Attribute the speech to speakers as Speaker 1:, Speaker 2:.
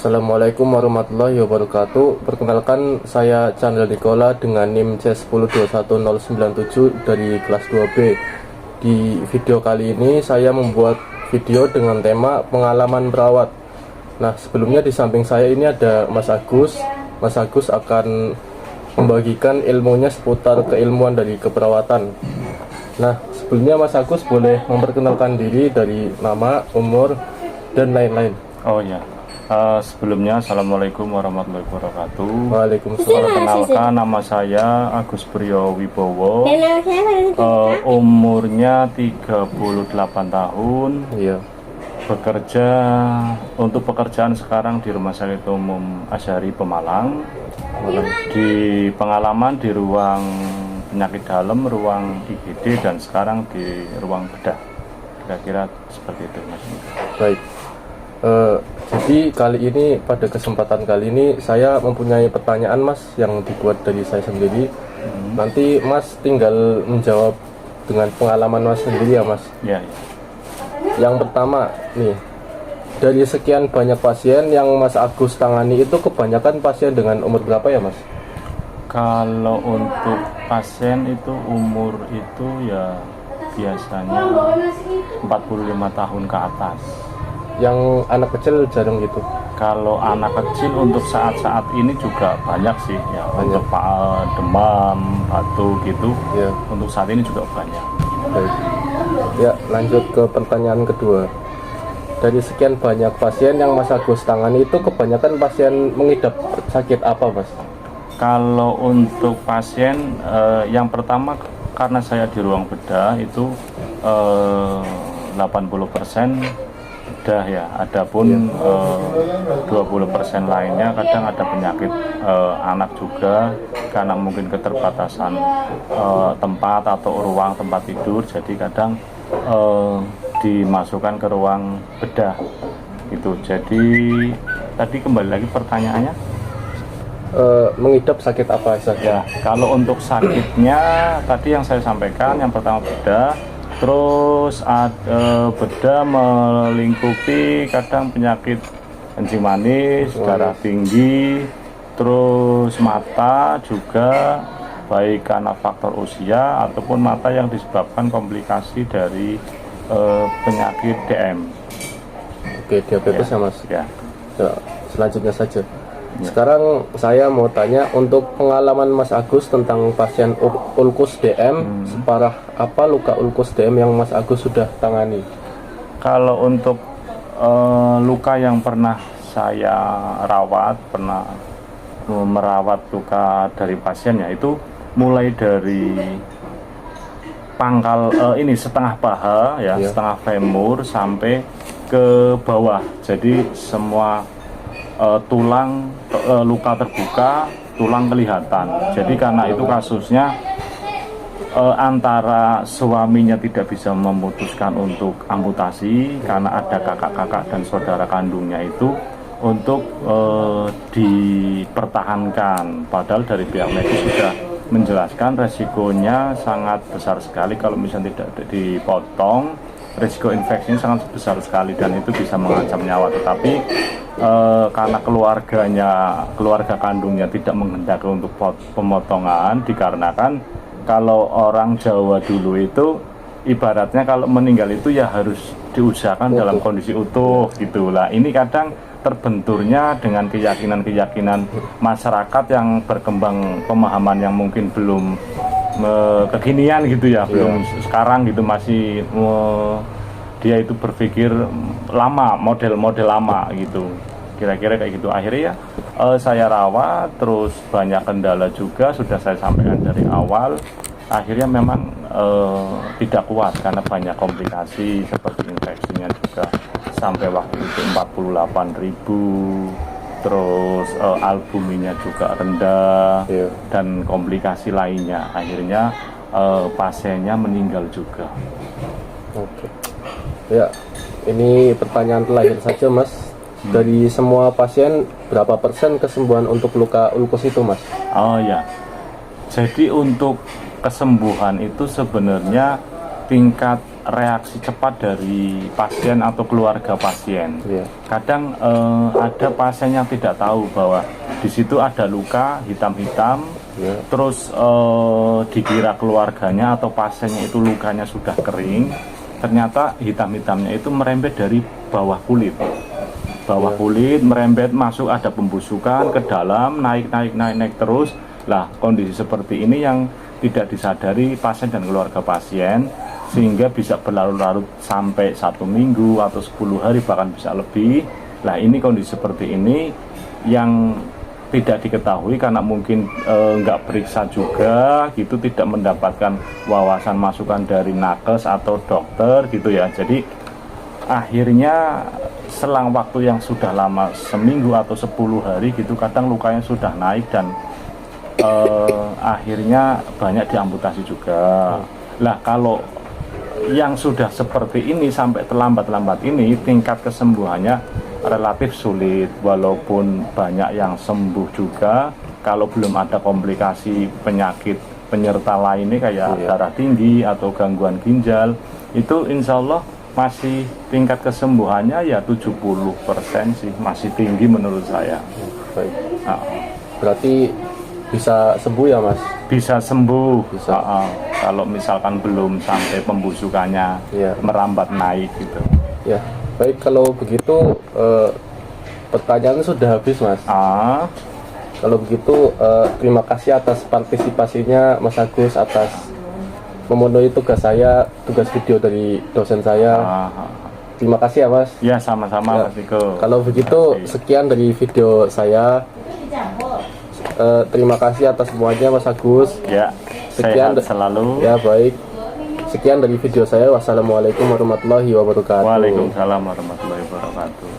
Speaker 1: Assalamualaikum warahmatullahi wabarakatuh. Perkenalkan, saya Chandra Nikola dengan NIM C10211097 dari kelas 2B. Di video kali ini saya membuat video dengan tema pengalaman merawat. Nah, sebelumnya di samping saya ini ada Mas Agus. Mas Agus akan membagikan ilmunya seputar keilmuan dari keperawatan. Nah, sebelumnya Mas Agus boleh memperkenalkan diri dari nama, umur, dan lain-lain.
Speaker 2: Oh ya, sebelumnya Assalamualaikum warahmatullahi wabarakatuh.
Speaker 1: Waalaikumsalam.
Speaker 2: Perkenalkan, nama saya Agus Priyo Wibowo. Umurnya 38 tahun.
Speaker 1: Iya.
Speaker 2: Bekerja untuk pekerjaan sekarang di Rumah Sakit Umum Asyari Pemalang. Di pengalaman di ruang penyakit dalam, ruang IGD, dan sekarang di ruang bedah. Kira-kira seperti itu, Mas.
Speaker 1: Baik. Jadi kali ini, pada kesempatan kali ini saya mempunyai pertanyaan, Mas, yang dibuat dari saya sendiri. Nanti Mas tinggal menjawab dengan pengalaman Mas sendiri ya, Mas.
Speaker 2: Ya, ya.
Speaker 1: Yang pertama nih, dari sekian banyak pasien yang Mas Agus tangani itu kebanyakan pasien dengan umur berapa ya, Mas?
Speaker 2: Kalau untuk pasien itu umur itu ya biasanya 45 tahun ke atas.
Speaker 1: Yang anak kecil jarang gitu?
Speaker 2: Kalau anak kecil untuk saat-saat ini juga banyak sih ya,
Speaker 1: banyak.
Speaker 2: untuk demam, batuk gitu.
Speaker 1: Ya.
Speaker 2: Untuk saat ini juga banyak.
Speaker 1: Baik. Ya, lanjut ke pertanyaan kedua. Dari sekian banyak pasien yang Mas Agus tangani itu kebanyakan pasien mengidap sakit apa, Mas?
Speaker 2: Kalau untuk pasien yang pertama, karena saya di ruang bedah itu 80% bedah ya. Adapun 20% lainnya kadang ada penyakit anak juga, karena mungkin keterbatasan tempat atau ruang tempat tidur, jadi kadang dimasukkan ke ruang bedah gitu. Jadi tadi kembali lagi pertanyaannya,
Speaker 1: mengidap sakit apa saja?
Speaker 2: ya, kalau untuk sakitnya tadi yang saya sampaikan, yang pertama bedah, terus bedah melingkupi kadang penyakit kencing manis, darah tinggi, terus mata juga, baik karena faktor usia ataupun mata yang disebabkan komplikasi dari penyakit DM.
Speaker 1: Oke, diabetes ya, Mas?
Speaker 2: Ya.
Speaker 1: Ya, selanjutnya saja. Sekarang saya mau tanya, untuk pengalaman Mas Agus tentang pasien ulkus DM, separah apa luka ulkus DM yang Mas Agus sudah tangani?
Speaker 2: Kalau untuk luka yang pernah saya rawat, pernah merawat luka dari pasiennya itu mulai dari pangkal ini setengah paha ya, setengah femur sampai ke bawah. Jadi semua tulang luka terbuka, tulang kelihatan. Jadi karena itu kasusnya antara suaminya tidak bisa memutuskan untuk amputasi karena ada kakak-kakak dan saudara kandungnya itu untuk dipertahankan. Padahal dari pihak medis sudah menjelaskan resikonya sangat besar sekali kalau misalnya tidak dipotong. Risiko infeksinya sangat besar sekali dan itu bisa mengancam nyawa. Tetapi karena keluarga kandungnya tidak menghendaki untuk pemotongan, dikarenakan kalau orang Jawa dulu itu ibaratnya kalau meninggal itu ya harus diusahakan dalam kondisi utuh gitulah. Ini kadang terbenturnya dengan keyakinan-keyakinan masyarakat yang berkembang pemahaman yang mungkin belum kekinian gitu ya, belum sekarang gitu, masih dia itu berpikir lama, model-model lama gitu, kira-kira kayak gitu. Akhirnya ya saya rawat, terus banyak kendala juga sudah saya sampaikan dari awal. Akhirnya memang tidak kuat karena banyak komplikasi seperti infeksinya juga sampai waktu itu 48.000. Terus albuminnya juga rendah, dan komplikasi lainnya. Akhirnya pasiennya meninggal juga.
Speaker 1: Oke. Ya, ini pertanyaan terakhir saja, Mas. Dari semua pasien, berapa persen kesembuhan untuk luka ulkus itu, Mas?
Speaker 2: Oh ya, jadi untuk kesembuhan itu sebenarnya tingkat reaksi cepat dari pasien atau keluarga pasien. Kadang ada pasien yang tidak tahu bahwa di situ ada luka hitam-hitam, terus dikira keluarganya atau pasiennya itu lukanya sudah kering, ternyata hitam-hitamnya itu merembet dari bawah kulit. Kulit merembet masuk, ada pembusukan ke dalam, naik terus. Lah, kondisi seperti ini yang tidak disadari pasien dan keluarga pasien, sehingga bisa berlarut-larut sampai 1 minggu atau 10 hari, bahkan bisa lebih. Lah, ini kondisi seperti ini yang tidak diketahui karena mungkin nggak periksa juga gitu, tidak mendapatkan wawasan masukan dari nakes atau dokter gitu ya. Jadi akhirnya selang waktu yang sudah lama, seminggu atau 10 hari gitu, kadang lukanya sudah naik dan akhirnya banyak diamputasi juga. Lah, kalau yang sudah seperti ini sampai terlambat ini, tingkat kesembuhannya relatif sulit, walaupun banyak yang sembuh juga. Kalau belum ada komplikasi penyakit penyerta lainnya kayak darah tinggi atau gangguan ginjal, itu insya Allah masih tingkat kesembuhannya ya 70% sih, masih tinggi menurut saya.
Speaker 1: Baik. Berarti bisa sembuh ya Mas? Bisa sembuh.
Speaker 2: Kalau misalkan belum sampai pembusukannya merambat naik gitu.
Speaker 1: Ya, baik, kalau begitu pertanyaan sudah habis Mas. Kalau begitu terima kasih atas partisipasinya Mas Agus, atas memenuhi tugas video dari dosen saya. Terima kasih ya Mas.
Speaker 2: Ya, sama-sama Mas Iko.
Speaker 1: Kalau begitu sekian dari video saya. Terima kasih atas semuanya Mas Agus.
Speaker 2: Ya, sehat selalu.
Speaker 1: Ya, baik. Sekian dari video saya. Wassalamualaikum warahmatullahi wabarakatuh.
Speaker 2: Waalaikumsalam warahmatullahi wabarakatuh.